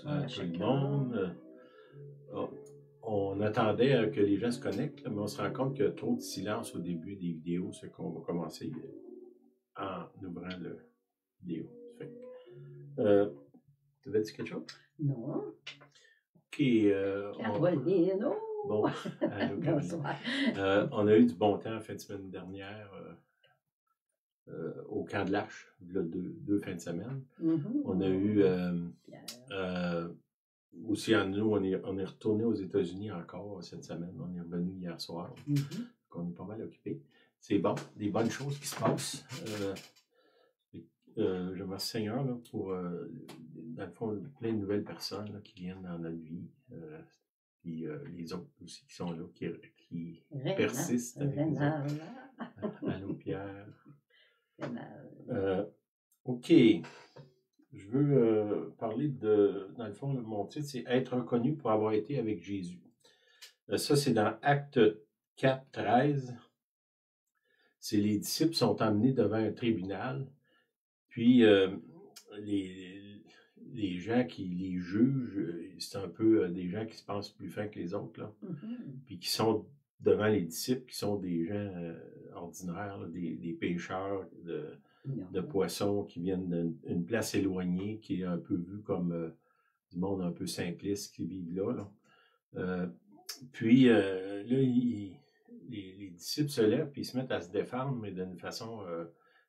Bonsoir à tout le chacun. monde. Oh, on attendait que les gens se connectent, là, mais on se rend compte qu'il y a trop de silence au début des vidéos, c'est qu'on va commencer en ouvrant le vidéo. Tu avais dit quelque chose? Non. OK. Caroline, oh! Bon, allô, Caroline. Bonsoir. On a eu du bon temps la fin de semaine dernière au Camp de l'Arche, il y a deux fins de semaine. On a eu aussi, nous, on est retourné aux États-Unis encore cette semaine. On est revenu hier soir. On est pas mal occupé. C'est bon, des bonnes choses qui se passent. Je remercie Seigneur là, pour, dans le fond, plein de nouvelles personnes là, qui viennent dans notre vie. Puis les autres aussi qui sont là, qui persistent avec nous autres. Allô, Pierre. OK. Je veux parler dans le fond, mon titre, c'est « Être reconnu pour avoir été avec Jésus ». Ça, c'est dans Acte 4, 13. C'est les disciples sont emmenés devant un tribunal, puis les gens qui les jugent, c'est un peu des gens qui se pensent plus fins que les autres, là, puis qui sont devant les disciples, qui sont des gens ordinaires, là, des pêcheurs de poissons qui viennent d'une place éloignée, qui est un peu vue comme du monde un peu simpliste qui vivent là. Puis là, les disciples se lèvent et ils se mettent à se défendre, mais d'une façon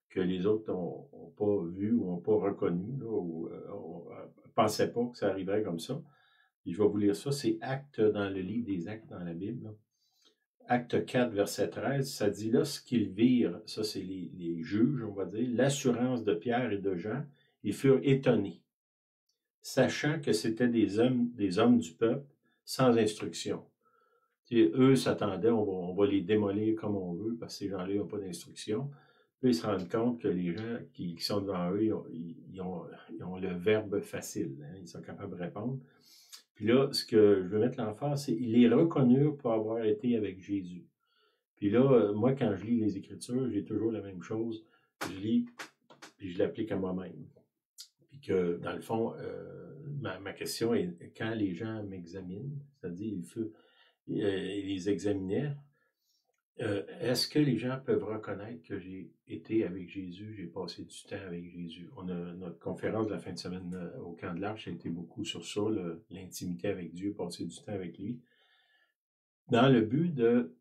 que les autres n'ont pas vu ou n'ont pas reconnu, là, ou ne pensaient pas que ça arriverait comme ça. Puis je vais vous lire ça, c'est Actes dans le livre des Actes dans la Bible. Là. Acte 4, verset 13, ça dit là, ce qu'ils virent, ça c'est les juges, on va dire, l'assurance de Pierre et de Jean, ils furent étonnés, sachant que c'étaient des hommes du peuple, sans instruction. T'sais, eux s'attendaient, on va les démolir comme on veut, parce que ces gens-là n'ont pas d'instruction. Puis ils se rendent compte que les gens qui sont devant eux, ils ont le verbe facile, hein, ils sont capables de répondre. Puis là, ce que je veux mettre l'emphase, c'est qu'ils les reconnurent pour avoir été avec Jésus. Puis là, moi, quand je lis les Écritures, j'ai toujours la même chose. Je lis, puis je l'applique à moi-même. Puis que, dans le fond, ma question est, quand les gens m'examinent, c'est-à-dire ils les examinaient, est-ce que les gens peuvent reconnaître que j'ai été avec Jésus, j'ai passé du temps avec Jésus? Notre conférence de la fin de semaine au Camp de l'Arche a été beaucoup sur ça, l'intimité avec Dieu, passer du temps avec lui, dans le but de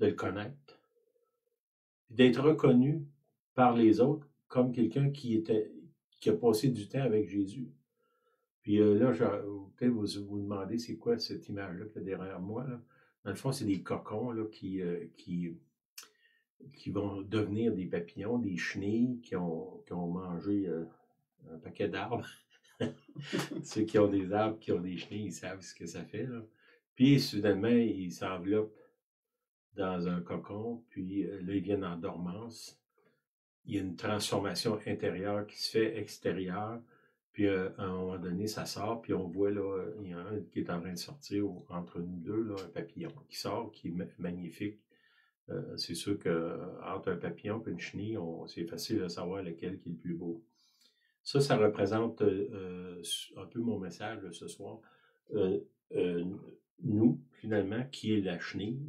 le connaître, d'être reconnu par les autres comme quelqu'un qui a passé du temps avec Jésus. Puis là, peut-être vous demandez c'est quoi cette image-là qu'il y a derrière moi, là. Dans le fond, c'est des cocons là, qui vont devenir des papillons, des chenilles qui ont mangé un paquet d'arbres. Ceux qui ont des arbres, qui ont des chenilles, ils savent ce que ça fait, là. Puis, soudainement, ils s'enveloppent dans un cocon, puis là, ils viennent en dormance. Il y a une transformation intérieure qui se fait extérieure, puis à un moment donné, ça sort, puis on voit, là, il y a un qui est en train de sortir entre nous deux, là, un papillon qui sort, qui est magnifique. C'est sûr qu'entre un papillon et une chenille, c'est facile de savoir lequel qui est le plus beau. Ça représente un peu mon message de ce soir. Nous, finalement, qui est la chenille,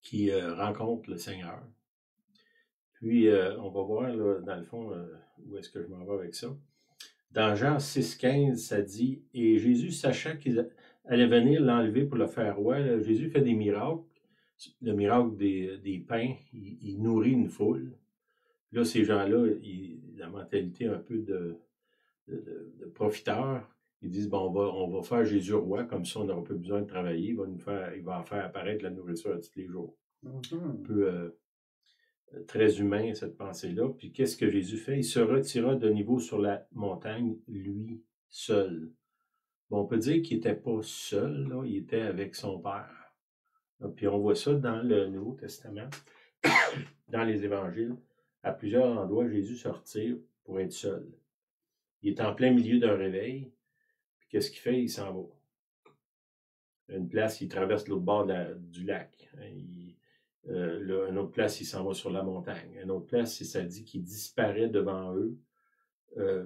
qui rencontre le Seigneur. Puis, on va voir, là, dans le fond, où est-ce que je m'en vais avec ça. Dans Jean 6,15, ça dit « Et Jésus, sachant qu'ils allaient venir l'enlever pour le faire roi, là, Jésus fait des miracles. Le miracle des pains, il nourrit une foule. Là, ces gens-là, la mentalité un peu de profiteurs, ils disent, bon, on va faire Jésus roi, comme ça, on n'aura plus besoin de travailler, il va en faire apparaître la nourriture à tous les jours. Un peu très humain, cette pensée-là. Puis qu'est-ce que Jésus fait? Il se retira de niveau sur la montagne, lui, seul. Bon, on peut dire qu'il n'était pas seul, là, il était avec son Père. Puis on voit ça dans le Nouveau Testament, dans les évangiles. À plusieurs endroits, Jésus se retire pour être seul. Il est en plein milieu d'un réveil. Puis qu'est-ce qu'il fait? Il s'en va. Une place, il traverse l'autre bord du lac. Une autre place, il s'en va sur la montagne. Une autre place, ça dit qu'il disparaît devant eux,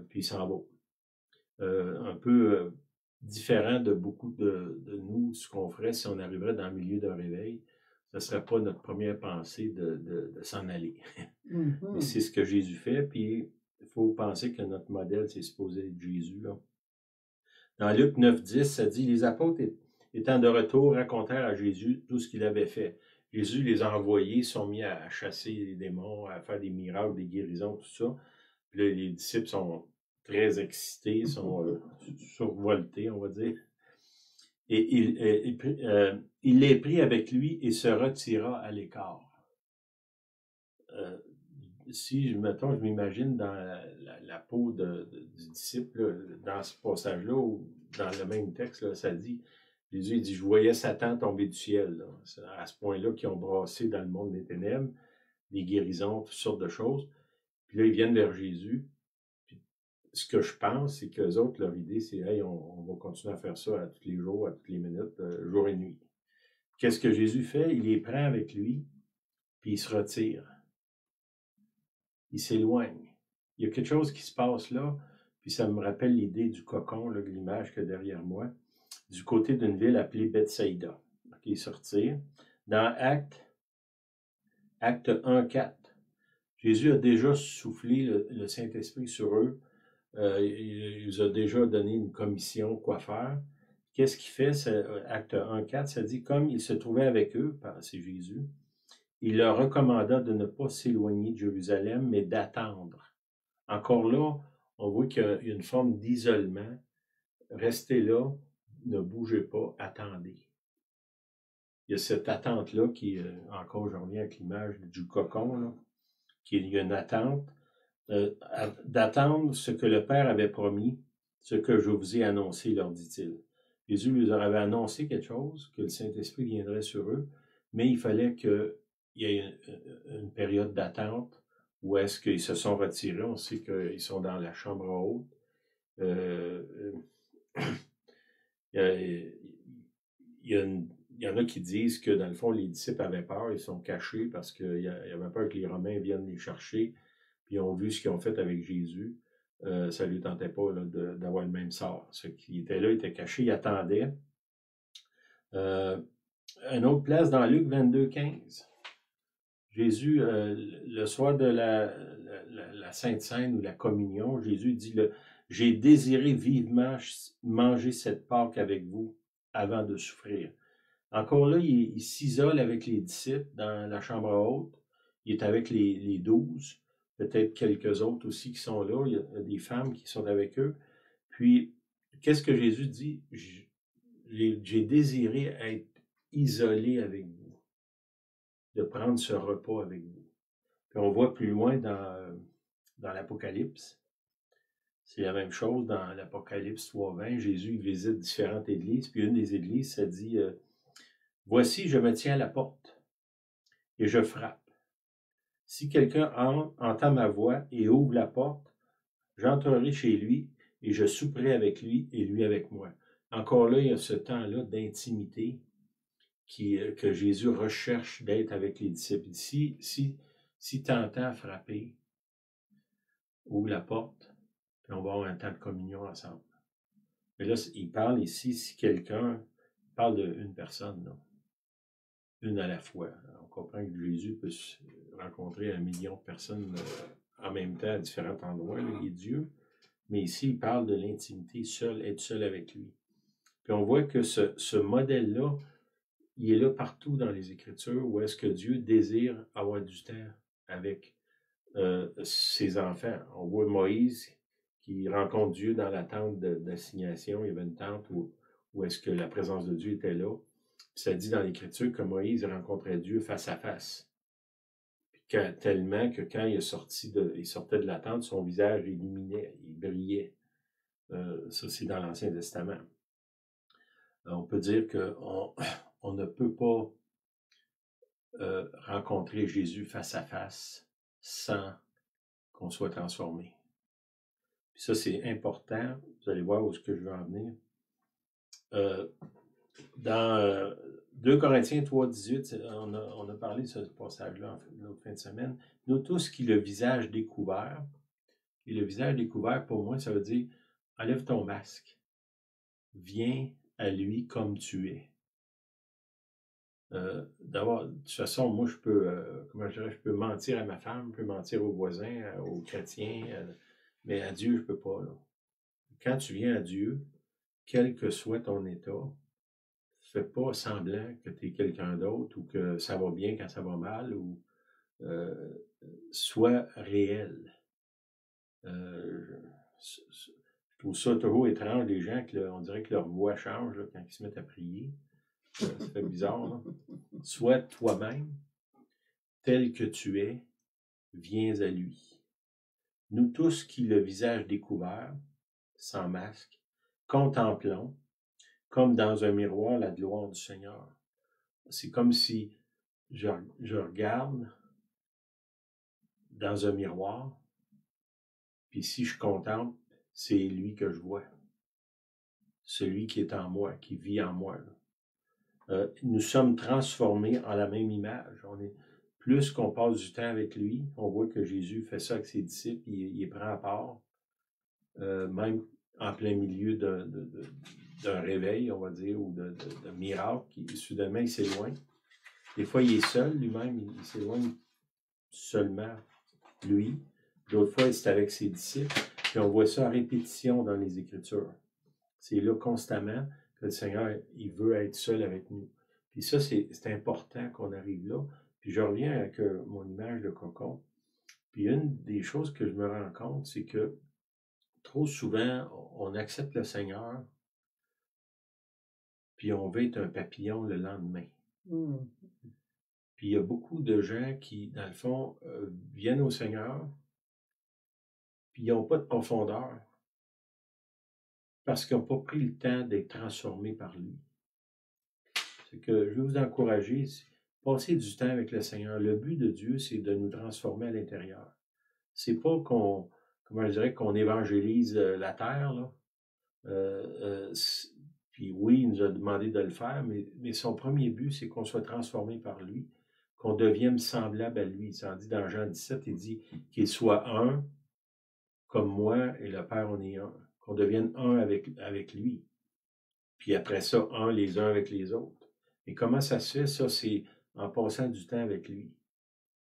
puis il s'en va. un peu différent de beaucoup de nous, ce qu'on ferait si on arriverait dans le milieu d'un réveil. Ce ne serait pas notre première pensée de s'en aller. Mais c'est ce que Jésus fait, puis il faut penser que notre modèle, c'est supposé être Jésus. Là. Dans Luc 9,10, ça dit, les apôtres étant de retour racontèrent à Jésus tout ce qu'il avait fait. Jésus les a envoyés, sont mis à chasser les démons, à faire des miracles, des guérisons, tout ça. Puis là, les disciples sont très excités, sont survoltés, on va dire. Et il les prit avec lui et se retira à l'écart. Si, mettons, je m'imagine dans la peau du disciple, là, dans ce passage-là, ou dans le même texte, là, ça dit, Jésus dit, je voyais Satan tomber du ciel. Là. C'est à ce point-là qu'ils ont brassé dans le monde des ténèbres, des guérisons, toutes sortes de choses. Puis là, ils viennent vers Jésus. Puis, ce que je pense, c'est qu'eux autres, leur idée, c'est, hey, on va continuer à faire ça à tous les jours, à toutes les minutes, jour et nuit. Qu'est-ce que Jésus fait? Il les prend avec lui, puis il se retire. Il s'éloigne. Il y a quelque chose qui se passe là, puis ça me rappelle l'idée du cocon, là, l'image que derrière moi, du côté d'une ville appelée Bethsaïda. Il est sorti. Dans Acte 1,4, Jésus a déjà soufflé le Saint-Esprit sur eux. Il nous a déjà donné une commission, quoi faire. Qu'est-ce qu'il fait? Acte 1,4, ça dit, comme il se trouvait avec eux, c'est Jésus, il leur recommanda de ne pas s'éloigner de Jérusalem, mais d'attendre. Encore là, on voit qu'il y a une forme d'isolement. Restez là, ne bougez pas, attendez. Il y a cette attente-là qui, encore, je reviens avec l'image du cocon, là, qu'il y a une attente, d'attendre ce que le Père avait promis, ce que je vous ai annoncé, leur dit-il. Jésus leur avait annoncé quelque chose, que le Saint-Esprit viendrait sur eux, mais il fallait qu'il y ait une période d'attente où est-ce qu'ils se sont retirés. On sait qu'ils sont dans la chambre haute. Il y en a qui disent que, dans le fond, les disciples avaient peur, ils sont cachés parce qu'il y avait peur que les Romains viennent les chercher, puis ils ont vu ce qu'ils ont fait avec Jésus. Ça ne lui tentait pas d'avoir le même sort. Ceux qui étaient là étaient cachés, ils attendaient. Une autre place dans Luc 22,15. Jésus, le soir de la Sainte Seine ou la communion, Jésus dit, j'ai désiré vivement manger cette Pâque avec vous avant de souffrir. Encore là, il s'isole avec les disciples dans la chambre haute. Il est avec les 12, peut-être quelques autres aussi qui sont là. Il y a des femmes qui sont avec eux. Puis, qu'est-ce que Jésus dit? J'ai désiré être isolé avec vous, de prendre ce repas avec vous. Puis on voit plus loin dans l'Apocalypse. C'est la même chose dans l'Apocalypse 3,20. Jésus visite différentes églises. Puis une des églises, ça dit... Voici, je me tiens à la porte et je frappe. Si quelqu'un entend ma voix et ouvre la porte, j'entrerai chez lui et je souperai avec lui et lui avec moi. Encore là, il y a ce temps-là d'intimité que Jésus recherche d'être avec les disciples. Si tu entends frapper, ouvre la porte, puis on va avoir un temps de communion ensemble. Mais là, il parle ici, si quelqu'un parle d'une personne, là. Une à la fois. On comprend que Jésus peut rencontrer 1 million de personnes en même temps à différents endroits, là, il est Dieu. Mais ici, il parle de l'intimité, être seul avec lui. Puis on voit que ce modèle-là, il est là partout dans les Écritures où est-ce que Dieu désire avoir du temps avec ses enfants. On voit Moïse qui rencontre Dieu dans la tente d'assignation. Il y avait une tente où est-ce que la présence de Dieu était là. Puis ça dit dans l'Écriture que Moïse rencontrait Dieu face à face. Puis tellement que quand il sortait de la tente, son visage illuminait, il brillait. Ça, c'est dans l'Ancien Testament. On peut dire qu'on ne peut pas rencontrer Jésus face à face sans qu'on soit transformé. Puis ça, c'est important. Vous allez voir où est-ce que je veux en venir. Dans 2 Corinthiens 3,18, on a parlé de ce passage-là l'autre fin de semaine. Nous tous qui le visage découvert. Et le visage découvert, pour moi, ça veut dire enlève ton masque. Viens à lui comme tu es. De toute façon, moi, je peux, comment je dirais, je peux mentir à ma femme, je peux mentir aux voisins, aux chrétiens, mais à Dieu, je ne peux pas. Là. Quand tu viens à Dieu, quel que soit ton état, fais pas semblant que tu es quelqu'un d'autre ou que ça va bien quand ça va mal, ou sois réel. Je trouve ça toujours étrange, les gens, on dirait que leur voix change là, quand ils se mettent à prier. Ça fait bizarre. Là. Sois toi-même, tel que tu es, viens à lui. Nous tous qui, le visage découvert, sans masque, contemplons, comme dans un miroir, la gloire du Seigneur. C'est comme si je regarde dans un miroir, puis si je contemple, c'est lui que je vois. Celui qui est en moi, qui vit en moi. Nous sommes transformés en la même image. Plus qu'on passe du temps avec lui, on voit que Jésus fait ça avec ses disciples, il les prend à part, même en plein milieu d'un réveil, on va dire, ou de miracle, soudainement il s'éloigne. Des fois, il est seul lui-même, il s'éloigne seulement lui. D'autres fois, c'est avec ses disciples. Puis on voit ça à répétition dans les Écritures. C'est là constamment que le Seigneur, il veut être seul avec nous. Puis ça, c'est important qu'on arrive là. Puis je reviens avec mon image de cocon. Puis une des choses que je me rends compte, c'est que trop souvent, on accepte le Seigneur, puis on veut être un papillon le lendemain. Mm. Puis il y a beaucoup de gens qui, dans le fond, viennent au Seigneur, puis ils n'ont pas de profondeur, parce qu'ils n'ont pas pris le temps d'être transformés par lui. C'est que je veux vous encourager, passer du temps avec le Seigneur. Le but de Dieu, c'est de nous transformer à l'intérieur. C'est pas comment je dirais, qu'on évangélise la terre, là. Puis oui, il nous a demandé de le faire, mais son premier but, c'est qu'on soit transformé par lui, qu'on devienne semblable à lui. Ça en dit dans Jean 17, il dit qu'il soit un, comme moi et le Père, on est un. Qu'on devienne un avec lui. Puis après ça, un les uns avec les autres. Et comment ça se fait? Ça, c'est en passant du temps avec lui.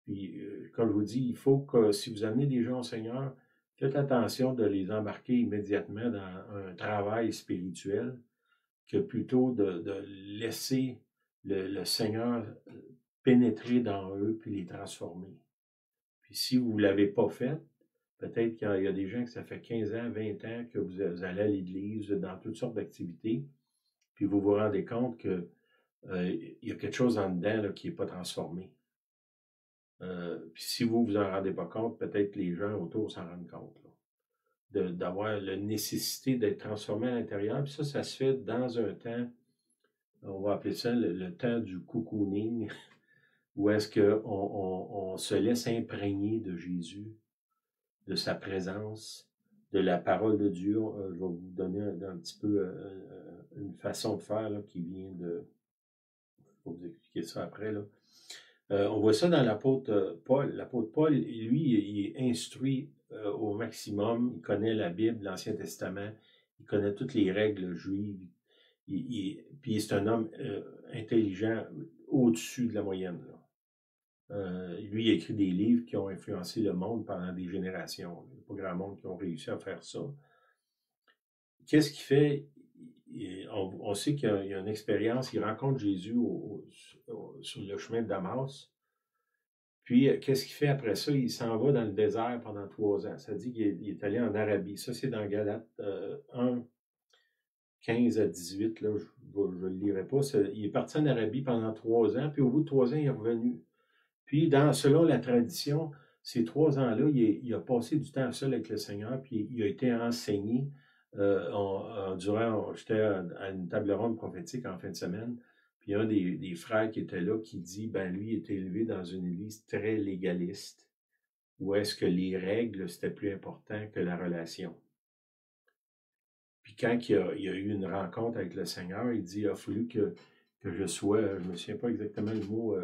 Puis, comme je vous dis, il faut que si vous amenez des gens au Seigneur, faites attention de les embarquer immédiatement dans un travail spirituel, que plutôt de laisser le Seigneur pénétrer dans eux puis les transformer. Puis si vous ne l'avez pas fait, peut-être qu'il y a des gens que ça fait 15 ans, 20 ans que vous allez à l'église, dans toutes sortes d'activités, puis vous vous rendez compte que il y a quelque chose en dedans là, qui n'est pas transformé. Puis si vous vous en rendez pas compte, peut-être que les gens autour s'en rendent compte. D'avoir la nécessité d'être transformé à l'intérieur. Puis ça se fait dans un temps, on va appeler ça le temps du cocooning, où est-ce qu'on se laisse imprégner de Jésus, de sa présence, de la parole de Dieu. Je vais vous donner un petit peu une façon de faire là, qui vient de... Je vais vous expliquer ça après. Là. On voit ça dans l'apôtre Paul. L'apôtre Paul, lui, il est instruit au maximum. Il connaît la Bible, l'Ancien Testament. Il connaît toutes les règles juives. Puis c'est un homme intelligent au-dessus de la moyenne. Là. Lui, il a écrit des livres qui ont influencé le monde pendant des générations. Il n'y a pas grand monde qui ont réussi à faire ça. Qu'est-ce qu'il fait? On sait qu'il y a une expérience. Il rencontre Jésus sur le chemin de Damas. Puis, qu'est-ce qu'il fait après ça? Il s'en va dans le désert pendant 3 ans. Ça dit qu'il est allé en Arabie. Ça, c'est dans Galates 1, 15 à 18. Là, je ne le lirai pas. Il est parti en Arabie pendant 3 ans. Puis, au bout de 3 ans, il est revenu. Puis, selon la tradition, ces 3 ans-là, il a passé du temps seul avec le Seigneur. Puis, il a été enseigné. J'étais à une table ronde prophétique en fin de semaine. Puis un des frères qui était là qui dit, lui, il était élevé dans une église très légaliste, où est-ce que les règles, c'était plus important que la relation. Puis quand il y a eu une rencontre avec le Seigneur, il dit, il a fallu que je sois, je ne me souviens pas exactement le mot,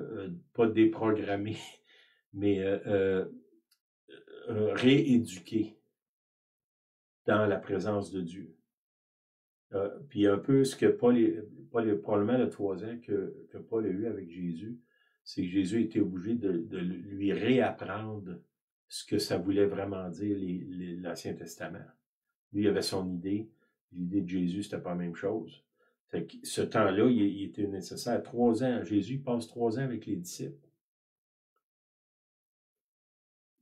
pas déprogrammé, mais rééduqué dans la présence de Dieu. Puis un peu ce que probablement le 3 ans que Paul a eu avec Jésus, c'est que Jésus était obligé de lui réapprendre ce que ça voulait vraiment dire l'Ancien Testament. Lui, il avait son idée. L'idée de Jésus, c'était pas la même chose. Fait que ce temps-là, il était nécessaire. 3 ans. Jésus passe 3 ans avec les disciples.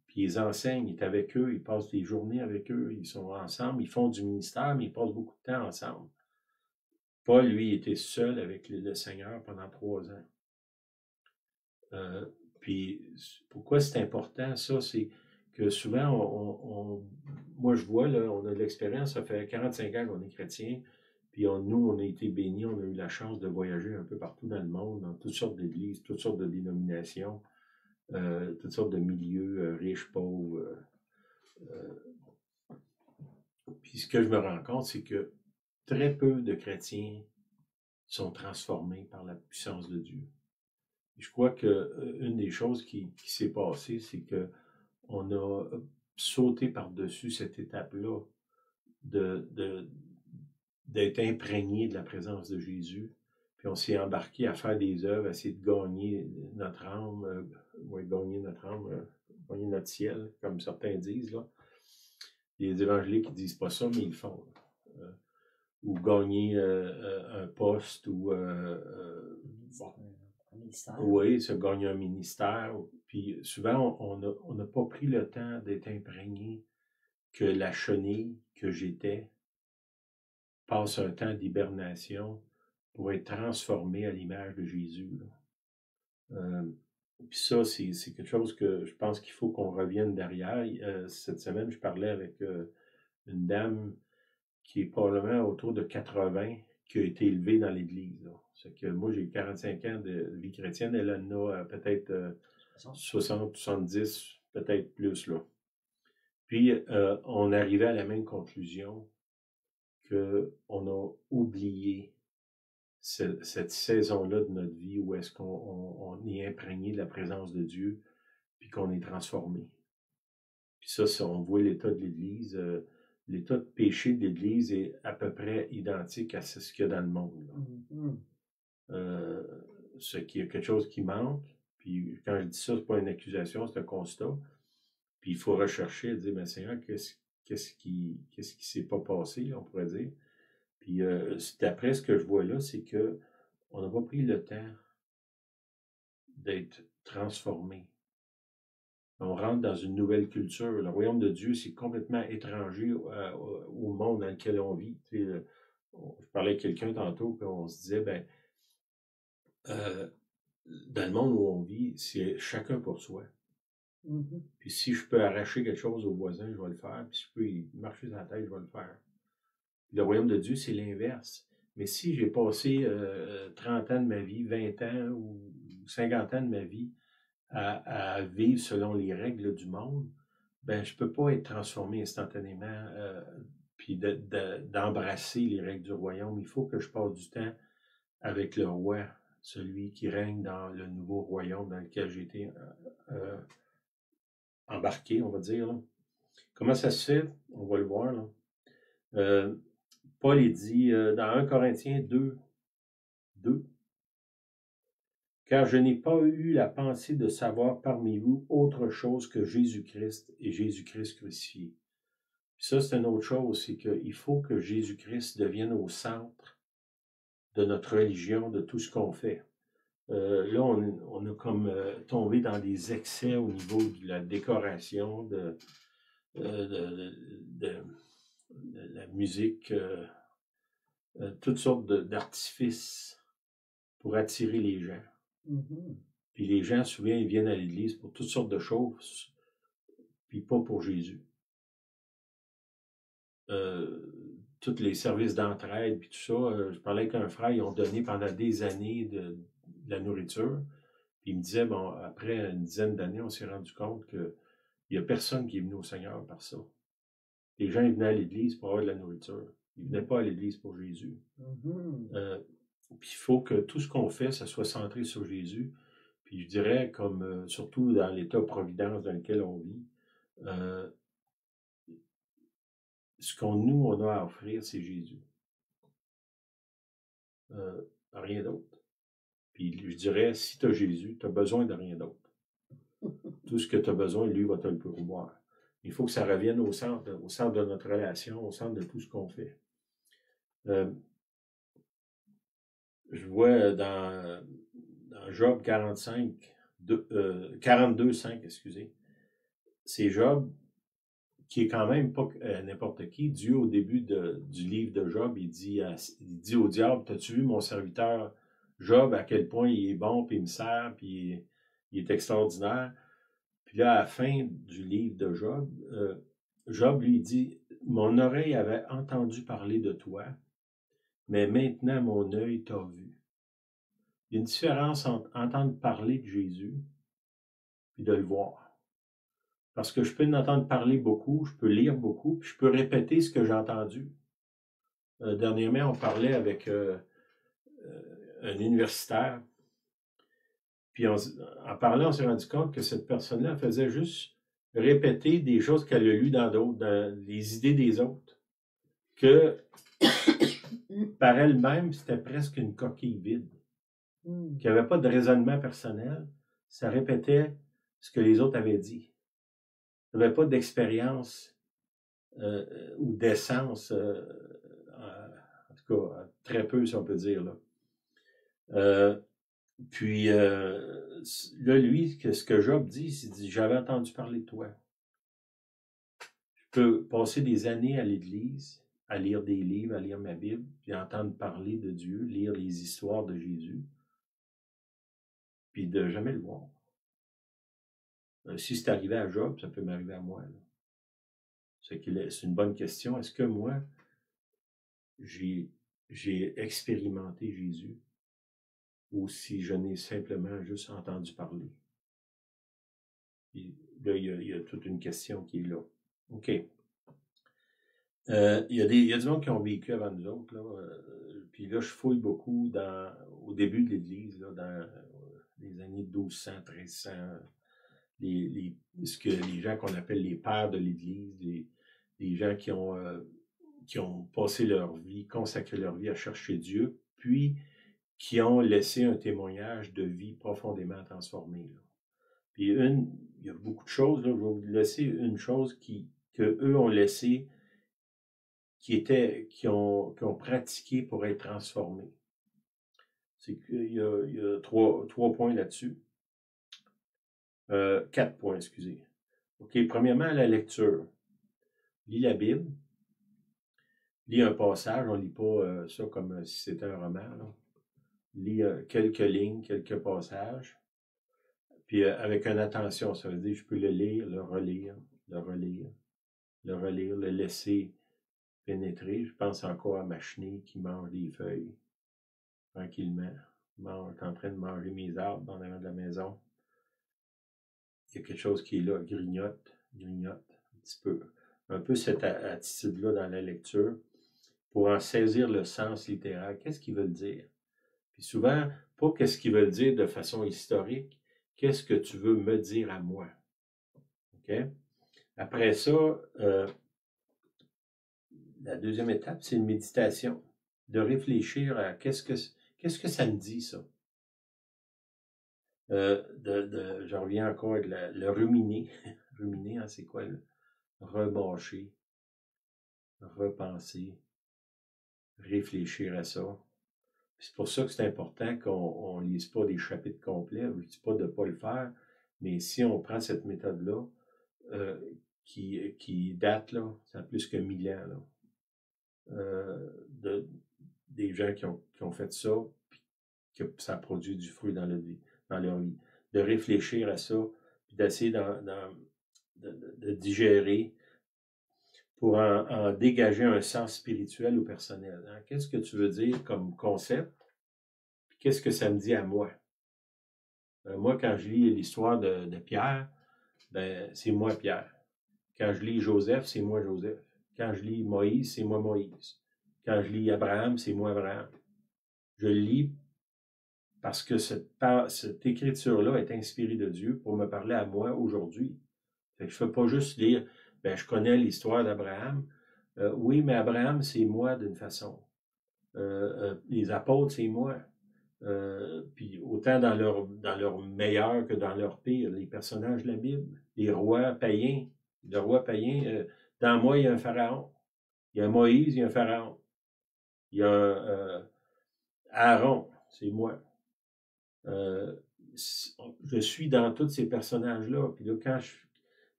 Puis ils enseignent, il est avec eux, ils passent des journées avec eux, ils sont ensemble, ils font du ministère, mais ils passent beaucoup de temps ensemble. Paul, lui, était seul avec le Seigneur pendant 3 ans. Puis pourquoi c'est important, ça, c'est que souvent, moi je vois, là, on a de l'expérience, ça fait 45 ans qu'on est chrétien, puis nous, on a été bénis, on a eu la chance de voyager un peu partout dans le monde, dans toutes sortes d'églises, toutes sortes de dénominations, toutes sortes de milieux, riches, pauvres. Puis ce que je me rends compte, c'est que très peu de chrétiens sont transformés par la puissance de Dieu. Je crois qu'une des choses qui s'est passée, c'est qu'on a sauté par-dessus cette étape-là d'être imprégné de la présence de Jésus. Puis on s'est embarqué à faire des œuvres, à essayer de gagner notre âme, gagner notre ciel, comme certains disent, là. Les évangéliques qui disent pas ça, mais ils le font. Ou gagner un poste, ou oui, se gagner un ministère. Puis souvent, on n'a pas pris le temps d'être imprégné que la chenille que j'étais passe un temps d'hibernation pour être transformé à l'image de Jésus. Puis ça, c'est quelque chose que je pense qu'il faut qu'on revienne derrière. Cette semaine, je parlais avec une dame qui est probablement autour de 80, qui a été élevée dans l'Église. C'est que moi, j'ai 45 ans de vie chrétienne, elle en a peut-être 60, 70, peut-être plus, là. Puis, on arrivait à la même conclusion qu'on a oublié cette saison-là de notre vie où est-ce qu'on est imprégné de la présence de Dieu, puis qu'on est transformé. Puis ça, on voit l'état de l'Église. L'état de péché de l'Église est à peu près identique à ce qu'il y a dans le monde. Ce qui est quelque chose qui manque. Puis quand je dis ça, c'est pas une accusation, c'est un constat. Puis il faut rechercher et dire, mais Seigneur, qu'est-ce qui s'est pas passé, on pourrait dire. Puis d'après ce que je vois là, c'est que on n'a pas pris le temps d'être transformé. On rentre dans une nouvelle culture. Le royaume de Dieu, c'est complètement étranger au monde dans lequel on vit. Tu sais, je parlais avec quelqu'un tantôt, puis on se disait, dans le monde où on vit, c'est chacun pour soi. Puis si je peux arracher quelque chose au voisin, je vais le faire. Puis si je peux y marcher sur la tête, je vais le faire. Puis le royaume de Dieu, c'est l'inverse. Mais si j'ai passé 30 ans de ma vie, 20 ans ou 50 ans de ma vie à vivre selon les règles du monde, ben je peux pas être transformé instantanément puis d'embrasser les règles du royaume. Il faut que je passe du temps avec le roi, celui qui règne dans le nouveau royaume dans lequel j'ai été embarqué, on va dire. Là. Comment ça se fait? On va le voir. Là. Paul est dit dans 1 Corinthiens 2, car je n'ai pas eu la pensée de savoir parmi vous autre chose que Jésus-Christ et Jésus-Christ crucifié. Puis ça, c'est une autre chose, c'est qu'il faut que Jésus-Christ devienne au centre de notre religion, de tout ce qu'on fait. Là, on a comme tombé dans des excès au niveau de la décoration, de la musique, toutes sortes d'artifices pour attirer les gens. Puis les gens, souvent, ils viennent à l'église pour toutes sortes de choses, puis pas pour Jésus. Tous les services d'entraide, puis tout ça, je parlais avec un frère, ils ont donné pendant des années de la nourriture, puis il me disait, bon, après une dizaine d'années, on s'est rendu compte qu'il n'y a personne qui est venu au Seigneur par ça. Les gens, ils venaient à l'église pour avoir de la nourriture. Ils ne venaient pas à l'église pour Jésus. Puis il faut que tout ce qu'on fait, ça soit centré sur Jésus. Puis je dirais, comme surtout dans l'état providence dans lequel on vit, ce on a à offrir, c'est Jésus. Rien d'autre. Puis je dirais, si tu as Jésus, tu n'as besoin de rien d'autre. Tout ce que tu as besoin, lui va te le pourvoir. Il faut que ça revienne au centre de notre relation, au centre de tout ce qu'on fait. Je vois dans Job 42:5, excusez, c'est Job qui est quand même pas n'importe qui. Dieu, au début du livre de Job, il dit au diable, « T'as-tu vu mon serviteur Job, à quel point il est bon, puis il me sert, puis il est extraordinaire? » Puis là, à la fin du livre de Job, Job lui dit, « Mon oreille avait entendu parler de toi, mais maintenant mon œil t'a vu. » Il y a une différence entre entendre parler de Jésus et de le voir. Parce que je peux en entendre parler beaucoup, je peux lire beaucoup, puis je peux répéter ce que j'ai entendu. Dernièrement, on parlait avec un universitaire, puis en parlant, on s'est rendu compte que cette personne-là faisait juste répéter des choses qu'elle a lues dans les idées des autres, que par elle-même, c'était presque une coquille vide, qu'il n'y avait pas de raisonnement personnel, ça répétait ce que les autres avaient dit. Il n'y avait pas d'expérience ou d'essence, en tout cas, très peu, si on peut dire. Là. Puis, là, lui, ce que Job dit, c'est dit, j'avais entendu parler de toi. Je peux passer des années à l'église, à lire des livres, à lire ma Bible, puis entendre parler de Dieu, lire les histoires de Jésus, puis de jamais le voir. Si c'est arrivé à Job, ça peut m'arriver à moi. C'est une bonne question. Est-ce que moi, j'ai expérimenté Jésus ou si je n'ai simplement juste entendu parler? Puis là, il y a toute une question qui est là. OK. Il y a du monde qui ont vécu avant nous autres. Là, puis là, je fouille beaucoup au début de l'Église, là, dans les années 1200, 1300, les gens qu'on appelle les pères de l'Église, les gens qui ont passé leur vie, consacré leur vie à chercher Dieu, puis qui ont laissé un témoignage de vie profondément transformé. Là. Puis il y a beaucoup de choses, là, je vais vous laisser une chose qu'eux ont laissé, qui ont pratiqué pour être transformés. C'est qu'il y a trois points là-dessus. 4 points, excusez. OK, premièrement, la lecture. Lis la Bible. Lis un passage, on ne lit pas ça comme si c'était un roman. Là. Lis quelques lignes, quelques passages. Puis avec une attention, ça veut dire je peux le lire, le relire, le laisser pénétrer. Je pense encore à ma chenille qui mange des feuilles tranquillement. Je suis en train de manger mes arbres dans l'avant de la maison. Il y a quelque chose qui est là, grignote un petit peu. Un peu cette attitude-là dans la lecture pour en saisir le sens littéral. Qu'est-ce qu'ils veulent dire? Puis souvent, pas qu'est-ce qu'ils veulent dire de façon historique, qu'est-ce que tu veux me dire à moi? OK? Après ça, la deuxième étape, c'est une méditation. De réfléchir à qu'est-ce que ça me dit, ça? Je reviens encore avec le ruminer. Ruminer, hein, c'est quoi? Rebâcher, repenser, réfléchir à ça. C'est pour ça que c'est important qu'on ne lise pas des chapitres complets. Je ne dis pas de ne pas le faire, mais si on prend cette méthode-là, qui date, là, ça a plus que 1000 ans, là, des gens qui ont fait ça, puis que ça a produit du fruit dans leur vie. De réfléchir à ça, puis d'essayer de digérer pour en dégager un sens spirituel ou personnel. Hein? Qu'est-ce que tu veux dire comme concept? Puis qu'est-ce que ça me dit à moi? Moi, quand je lis l'histoire de Pierre, ben, c'est moi Pierre. Quand je lis Joseph, c'est moi Joseph. Quand je lis Moïse, c'est moi Moïse. Quand je lis Abraham, c'est moi Abraham. Je lis parce que cette écriture-là est inspirée de Dieu pour me parler à moi aujourd'hui. Fait que je ne fais pas juste lire, ben, je connais l'histoire d'Abraham, Oui, mais Abraham, c'est moi d'une façon. Les apôtres, c'est moi. Puis autant dans leur meilleur que dans leur pire, les personnages de la Bible, les rois païens. Le roi païen, dans moi, il y a un pharaon. Il y a un Moïse, il y a un pharaon. Il y a Aaron, c'est moi. Je suis dans tous ces personnages-là. Puis là,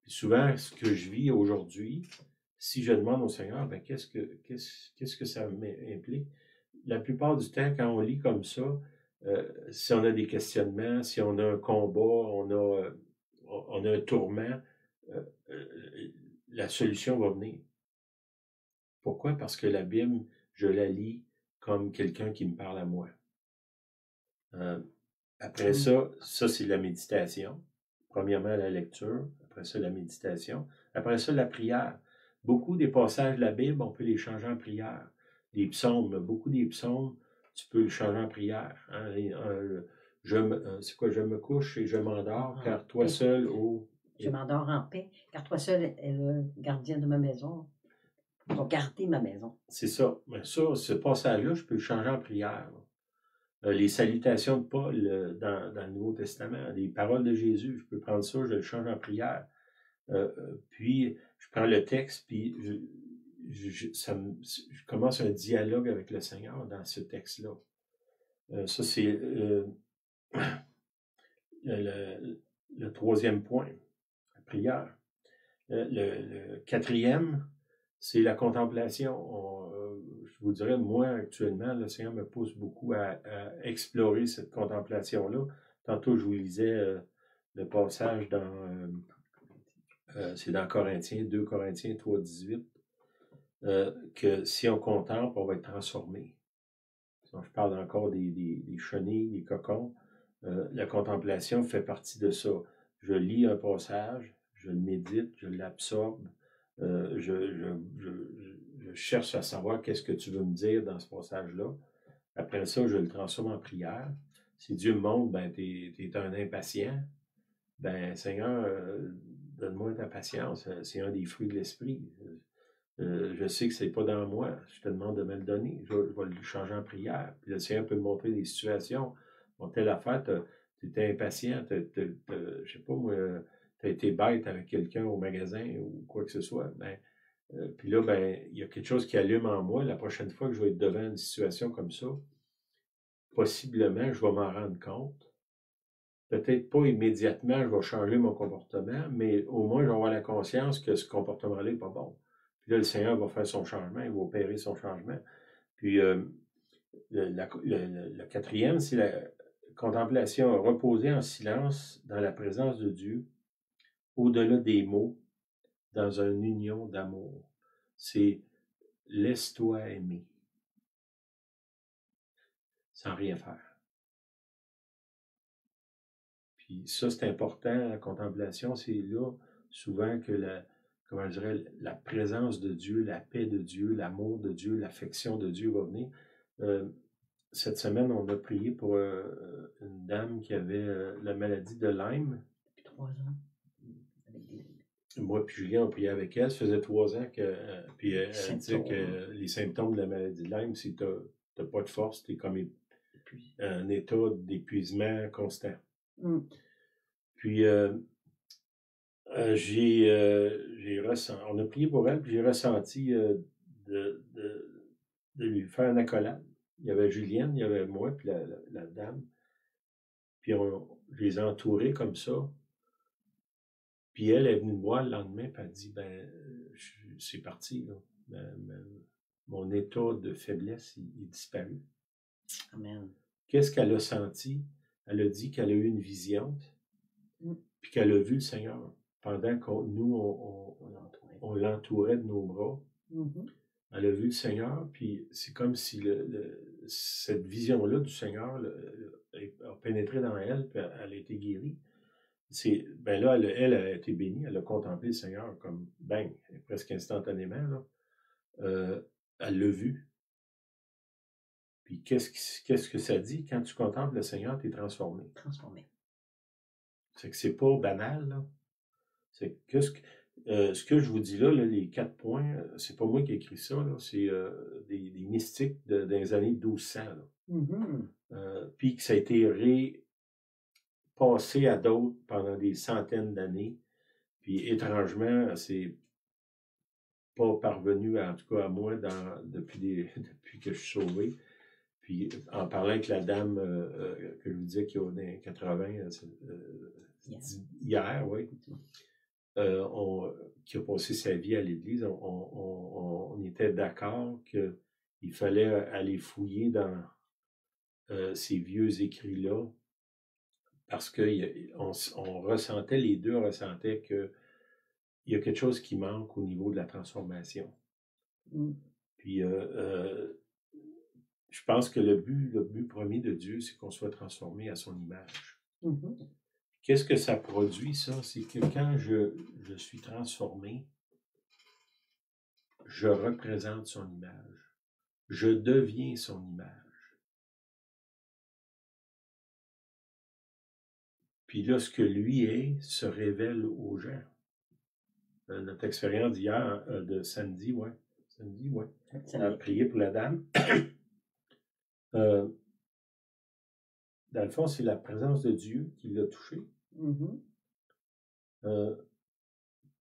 souvent, ce que je vis aujourd'hui, si je demande au Seigneur, ben, qu'est-ce que ça m'implique? La plupart du temps, quand on lit comme ça, si on a des questionnements, si on a un combat, on a un tourment, la solution va venir. Pourquoi? Parce que la Bible, je la lis comme quelqu'un qui me parle à moi. Après ça c'est la méditation. Premièrement, la lecture. Après ça, la méditation. Après ça, la prière. Beaucoup des passages de la Bible, on peut les changer en prière. Des psaumes, beaucoup des psaumes, tu peux les changer en prière. Hein? C'est quoi? Je me couche et je m'endors, car toi seul, Je m'endors en paix, car toi seul est le gardien de ma maison. Pour garder ma maison. C'est ça. Mais ça, ce passage-là, je peux le changer en prière. Les salutations de Paul dans le Nouveau Testament, les paroles de Jésus, je peux prendre ça, je le change en prière. Puis, je prends le texte, puis je commence un dialogue avec le Seigneur dans ce texte-là. Ça, c'est le troisième point, la prière. Le quatrième, c'est la contemplation. Je vous dirais, moi, actuellement, le Seigneur me pousse beaucoup à explorer cette contemplation-là. Tantôt, je vous lisais le passage c'est dans Corinthiens, 2 Corinthiens 3, 18, que si on contemple, on va être transformé. Donc, je parle encore des chenilles, des cocons. La contemplation fait partie de ça. Je lis un passage, je le médite, je l'absorbe, je cherche à savoir qu'est-ce que tu veux me dire dans ce passage-là. Après ça, je le transforme en prière. Si Dieu me montre, ben, tu es un impatient, ben, Seigneur, donne-moi ta patience. C'est un des fruits de l'esprit. Je sais que c'est pas dans moi. Je te demande de me le donner. Je vais le changer en prière. Puis le Seigneur peut me montrer des situations. Bon, telle affaire, tu étais impatient, je sais pas moi, tu as été bête avec quelqu'un au magasin ou quoi que ce soit. Ben, puis là, ben, il y a quelque chose qui allume en moi. La prochaine fois que je vais être devant une situation comme ça, possiblement, je vais m'en rendre compte. Peut-être pas immédiatement, je vais changer mon comportement, mais au moins, je vais avoir la conscience que ce comportement-là n'est pas bon. Puis là, le Seigneur va faire son changement, il va opérer son changement. Puis le quatrième, c'est la contemplation, reposer en silence dans la présence de Dieu, au-delà des mots, dans une union d'amour. C'est laisse-toi aimer, sans rien faire. Puis ça, c'est important, la contemplation, c'est là souvent que la présence de Dieu, la paix de Dieu, l'amour de Dieu, l'affection de Dieu va venir. Cette semaine, on a prié pour une dame qui avait la maladie de Lyme. Depuis 3 ans. Moi puis Julien, on priait avec elle. Ça faisait 3 ans que. Puis elle disait que les symptômes de la maladie de Lyme, c'est que tu n'as pas de force, tu es comme un état d'épuisement constant. Puis on a prié pour elle, puis j'ai ressenti de lui faire une accolade. Il y avait Julienne, il y avait moi, puis la dame. Puis je les ai entourés comme ça. Puis elle est venue me voir le lendemain, puis elle a dit, ben, c'est parti, là. Mon état de faiblesse, il est disparu. Amen. Qu'est-ce qu'elle a senti? Elle a dit qu'elle a eu une vision, puis qu'elle a vu le Seigneur pendant que nous, on l'entourait de nos bras. Elle a vu le Seigneur, puis c'est comme si cette vision-là du Seigneur a pénétré dans elle, puis elle a été guérie. Ben là, elle a été bénie, elle a contemplé le Seigneur comme, bang, presque instantanément. Là. Elle l'a vu. Puis qu'est-ce que ça dit? Quand tu contemples le Seigneur, tu es transformé. Transformé. C'est que c'est pas banal, là. C'est Ce que je vous dis là, les 4 points, c'est pas moi qui ai écrit ça, c'est des mystiques dans les années 1200. Puis que ça a été passé à d'autres pendant des centaines d'années. Puis étrangement, c'est pas parvenu, en tout cas à moi, depuis que je suis sauvé. Puis en parlant avec la dame que je vous disais qui a dans les 80, hier, oui, qui a passé sa vie à l'Église, on était d'accord qu'il fallait aller fouiller dans ces vieux écrits-là parce qu'on ressentait, les deux ressentaient qu'il y a quelque chose qui manque au niveau de la transformation. Puis je pense que le but premier de Dieu, c'est qu'on soit transformé à son image. Qu'est-ce que ça produit, ça? C'est que quand je suis transformé, je représente son image. Je deviens son image. Puis là, ce que lui est, se révèle aux gens. Notre expérience d'hier, de samedi, ouais. On a prié pour la dame. Dans le fond, c'est la présence de Dieu qui l'a touché.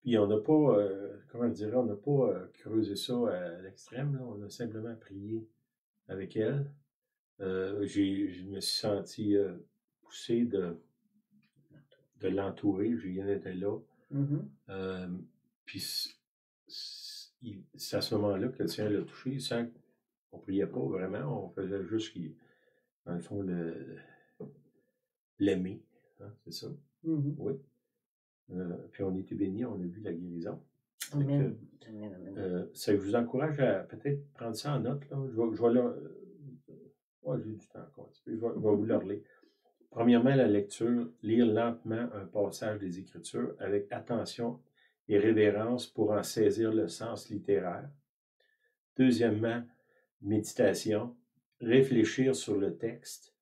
Puis on n'a pas, on n'a pas creusé ça à l'extrême. Là. On a simplement prié avec elle. Je me suis senti poussé de l'entourer. Julien était là. Puis c'est à ce moment-là que le Seigneur l'a touché sans qu'on ne priait pas vraiment. On faisait juste, dans le fond, l'aimer. Hein, c'est ça? Oui. Puis on était bénis, on a vu la guérison. Amen. Ça vous encourage à peut-être prendre ça en note. Là. Je vais là. J'ai du temps encore un petit peu. Je vais vous le relire. Premièrement, la lecture, lire lentement un passage des Écritures avec attention et révérence pour en saisir le sens littéraire. Deuxièmement, méditation, réfléchir sur le texte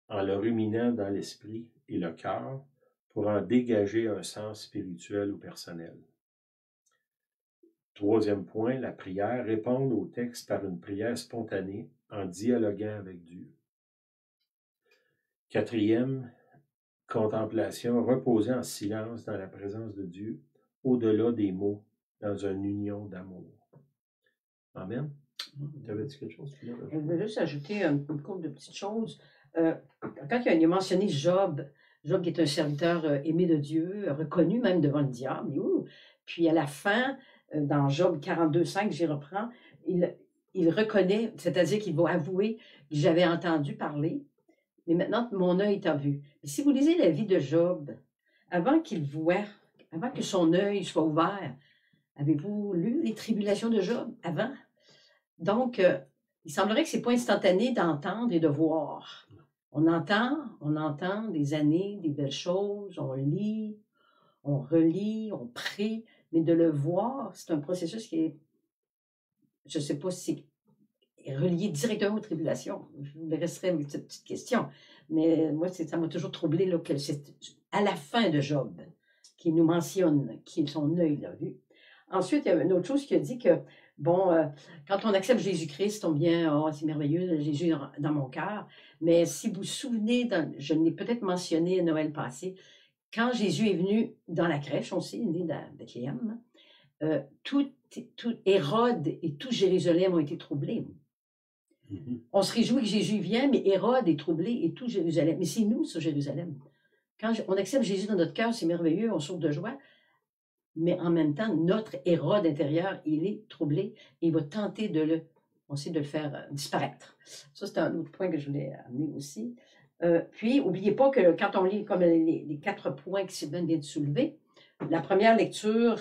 en le ruminant dans l'esprit et le cœur pour en dégager un sens spirituel ou personnel. Troisième point, la prière, répondre au texte par une prière spontanée en dialoguant avec Dieu. Quatrième, contemplation, reposer en silence dans la présence de Dieu, au-delà des mots, dans une union d'amour. Amen. Tu avais dit quelque chose? Je veux juste ajouter une couple de petites choses. Quand il a mentionné Job qui est un serviteur aimé de Dieu, reconnu même devant le diable, puis à la fin, dans Job 42,5, j'y reprends, il reconnaît, c'est-à-dire qu'il va avouer que j'avais entendu parler, mais maintenant mon œil t'a vu. Et si vous lisez la vie de Job, avant qu'il voie, avant que son œil soit ouvert, avez-vous lu les tribulations de Job avant? Donc, il semblerait que ce n'est pas instantané d'entendre et de voir. On entend des années, des belles choses, on lit, on relit, on prie, mais de le voir, c'est un processus qui est, je ne sais pas si c'est relié directement aux tribulations. Je vous laisserai avec cette petite question. Mais moi, ça m'a toujours troublé là, que c'est à la fin de Job qui nous mentionne, qui son œil l'a vu. Ensuite, il y a une autre chose qui a dit que, quand on accepte Jésus-Christ, on vient, c'est merveilleux, Jésus dans mon cœur. Mais si vous vous souvenez, je l'ai peut-être mentionné à Noël passé, quand Jésus est venu dans la crèche, on sait, il est né dans Bethléem, tout Hérode et tout Jérusalem ont été troublés. On se réjouit que Jésus vient, mais Hérode est troublé et tout Jérusalem. Mais c'est nous, ça, Jérusalem. Quand on accepte Jésus dans notre cœur, c'est merveilleux, on saute de joie. Mais en même temps, notre Hérode intérieur, il est troublé et il va tenter de le faire disparaître. Ça, c'est un autre point que je voulais amener aussi. Puis, n'oubliez pas que quand on lit comme les 4 points que Sylvain vient de soulever, la première lecture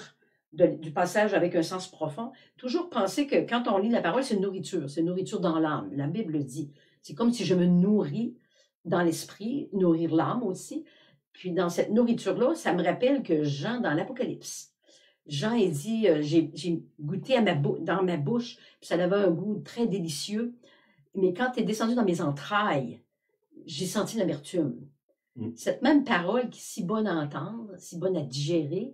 du passage avec un sens profond, toujours penser que quand on lit la parole, c'est une nourriture dans l'âme. La Bible le dit. C'est comme si je me nourris dans l'esprit, nourrir l'âme aussi. Puis dans cette nourriture-là, ça me rappelle que Jean, dans l'Apocalypse, Jean a dit, j'ai goûté dans ma bouche, puis ça avait un goût très délicieux, mais quand tu es descendu dans mes entrailles, j'ai senti l'amertume. Cette même parole qui est si bonne à entendre, si bonne à digérer,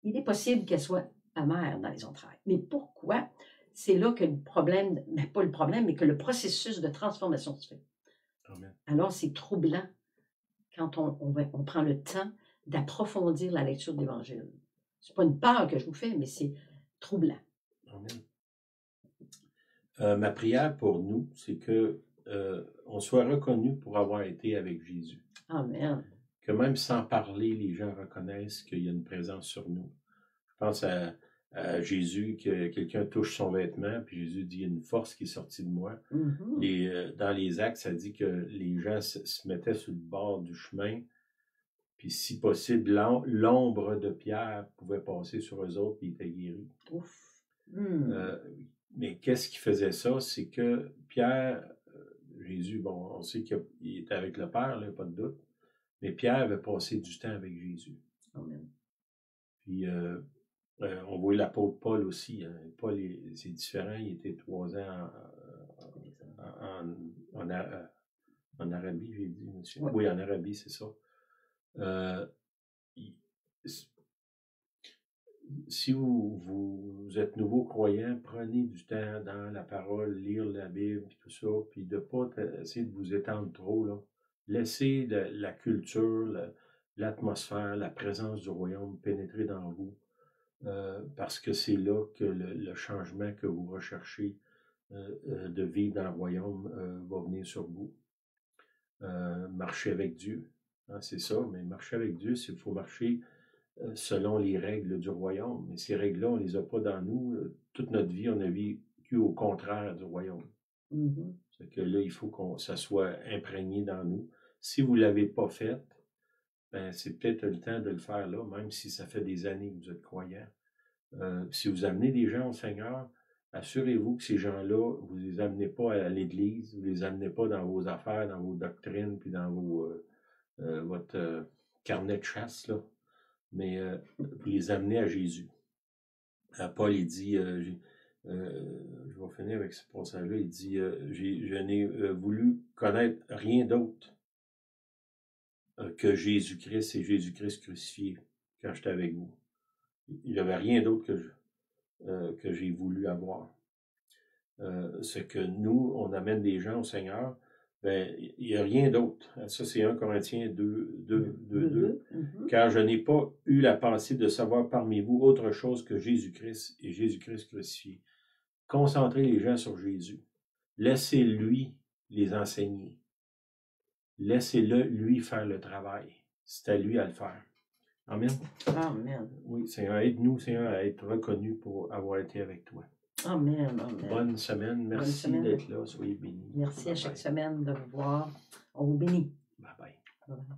il est possible qu'elle soit amère dans les entrailles. Mais pourquoi? C'est là que le problème, pas le problème, mais que le processus de transformation se fait. Amen. Alors, c'est troublant quand on prend le temps d'approfondir la lecture de l'Évangile. Ce n'est pas une peur que je vous fais, mais c'est troublant. Amen. Ma prière pour nous, c'est que on soit reconnu pour avoir été avec Jésus. Amen. Que même sans parler, les gens reconnaissent qu'il y a une présence sur nous. Je pense à Jésus, que quelqu'un touche son vêtement, puis Jésus dit, il y a une force qui est sortie de moi. Dans les Actes, ça dit que les gens se mettaient sur le bord du chemin, puis si possible, l'ombre de Pierre pouvait passer sur eux autres, puis ils étaient guéris. Mais qu'est-ce qui faisait ça? C'est que Pierre, Jésus, bon, on sait qu'il était avec le Père, là, pas de doute, mais Pierre avait passé du temps avec Jésus. Amen. Puis, on voit l'apôtre Paul aussi. Hein. Paul, c'est différent. Il était 3 ans en Arabie, j'ai dit, monsieur. Ouais. Oui, en Arabie, c'est ça. Si vous êtes nouveau croyant, prenez du temps dans la parole, lire la Bible, puis tout ça, puis de ne pas essayer de vous étendre trop, là. Laissez la culture, l'atmosphère, la présence du royaume pénétrer dans vous, parce que c'est là que le changement que vous recherchez de vivre dans le royaume va venir sur vous. Marcher avec Dieu, hein, c'est ça, mais marcher avec Dieu, c'est qu'il faut marcher selon les règles du royaume. Mais ces règles-là, on ne les a pas dans nous. Toute notre vie, on a vécu au contraire du royaume. C'est que là, il faut que ça soit imprégné dans nous. Si vous ne l'avez pas fait, ben, c'est peut-être le temps de le faire là, même si ça fait des années que vous êtes croyant. Si vous amenez des gens au Seigneur, assurez-vous que ces gens-là, vous ne les amenez pas à l'Église, vous ne les amenez pas dans vos affaires, dans vos doctrines, puis dans votre carnet de chasse, là. Mais vous les amenez à Jésus. Paul, il dit, je vais finir avec ce passage-là, il dit, je n'ai voulu connaître rien d'autre que Jésus-Christ et Jésus-Christ crucifié quand j'étais avec vous. Il n'y avait rien d'autre que j'ai voulu avoir. C'est que nous, on amène des gens au Seigneur, ben, il n'y a rien d'autre. Ça, c'est 1 Corinthiens 2. Car je n'ai pas eu la pensée de savoir parmi vous autre chose que Jésus-Christ et Jésus-Christ crucifié. Concentrez les gens sur Jésus. Laissez-lui les enseigner. Laissez-le, lui, faire le travail. C'est à lui à le faire. Amen. Amen. Oui, Seigneur, aide-nous, Seigneur, à être reconnus pour avoir été avec toi. Amen. Amen. Bonne semaine. Merci d'être là. Soyez bénis. Merci à chaque semaine de vous voir. On vous bénit. Bye bye. Bye bye.